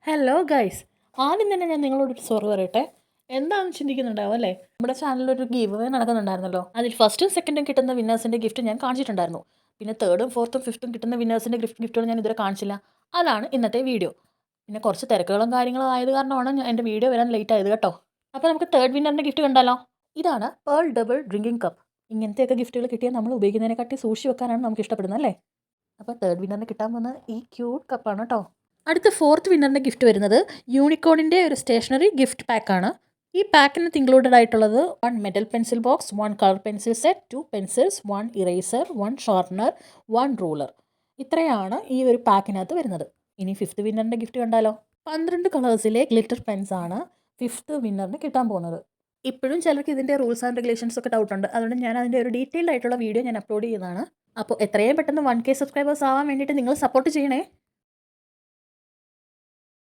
Hello guys, ആദ്യം തന്നെ ഞാൻ നിങ്ങളോടൊരു സോറി പറയട്ടെ. എന്താണെന്ന് ചിന്തിക്കുന്നുണ്ടാവും അല്ലേ? നമ്മുടെ ചാനലിലൊരു ഗീവ് അവേ നടക്കുന്നുണ്ടായിരുന്നല്ലോ. അതിൽ ഫസ്റ്റും സെക്കൻഡും കിട്ടുന്ന വിന്നേഴ്സിൻ്റെ ഗിഫ്റ്റ് ഞാൻ കാണിച്ചിട്ടുണ്ടായിരുന്നു. പിന്നെ തേർഡും ഫോർത്തും ഫിഫ്ത്തും കിട്ടുന്ന വിന്നേഴ്സിൻ്റെ ഗിഫ്റ്റുകൾ ഞാൻ ഇതുവരെ കാണിച്ചില്ല. അതാണ് ഇന്നത്തെ വീഡിയോ. പിന്നെ കുറച്ച് തിരക്കുകളും കാര്യങ്ങളും ആയത് കാരണമാണ് എൻ്റെ വീഡിയോ വരാൻ ലേറ്റ് ആയത് കേട്ടോ. അപ്പോൾ നമുക്ക് തേർഡ് വിന്നറിൻ്റെ ഗിഫ്റ്റ് കണ്ടാലോ? ഇതാണ് പേൾ ഡബിൾ ഡ്രിങ്കിങ് കപ്പ്. ഇങ്ങനത്തെയൊക്കെ ഗിഫ്റ്റുകൾ കിട്ടിയാൽ നമ്മൾ ഉപയോഗിക്കുന്നതിനെക്കാട്ടി സൂക്ഷിച്ച് വെക്കാനാണ് നമുക്ക് ഇഷ്ടപ്പെടുന്നത് അല്ലേ? അപ്പോൾ തേർഡ് വിന്നറിന് കിട്ടാൻ പോകുന്നത് ഈ ക്യൂട്ട് കപ്പാണ് കേട്ടോ. അടുത്ത ഫോർത്ത് വിന്നറിൻ്റെ ഗിഫ്റ്റ് വരുന്നത് യൂണിക്കോണിൻ്റെ ഒരു സ്റ്റേഷനറി ഗിഫ്റ്റ് പാക്കാണ്. ഈ പാക്കിനകത്ത് ഇൻക്ലൂഡഡ് ആയിട്ടുള്ളത് 1 metal pencil box, 1 colour pencil set, 2 pencils, 1 eraser, 1 sharpener, 1 ruler. ഇത്രയാണ് ഈ ഒരു പാക്കിനകത്ത് വരുന്നത്. ഇനി ഫിഫ്ത്ത് വിന്നറിൻ്റെ ഗിഫ്റ്റ് കണ്ടാലോ? 12 കളേഴ്സിലെ ഗ്ലിറ്റർ പെൻസ് ആണ് ഫിഫ്ത്ത് വിന്നറിന് കിട്ടാൻ പോകുന്നത്. ഇപ്പോഴും ചിലർക്ക് ഇതിൻ്റെ റൂൾസ് ആൻഡ് റെഗുലേഷൻസ് ഒക്കെ ഡൗട്ട് ഉണ്ട്. അതുകൊണ്ട് ഞാൻ അതിൻ്റെ ഒരു ഡീറ്റെയിൽഡ് ആയിട്ടുള്ള വീഡിയോ ഞാൻ അപ്ലോഡ് ചെയ്യുന്നതാണ്. അപ്പോൾ എത്രയും പെട്ടെന്ന് 1K സബ്സ്ക്രൈബേഴ്സ് ആവാൻ വേണ്ടിയിട്ട് നിങ്ങൾ സപ്പോർട്ട് ചെയ്യണേ.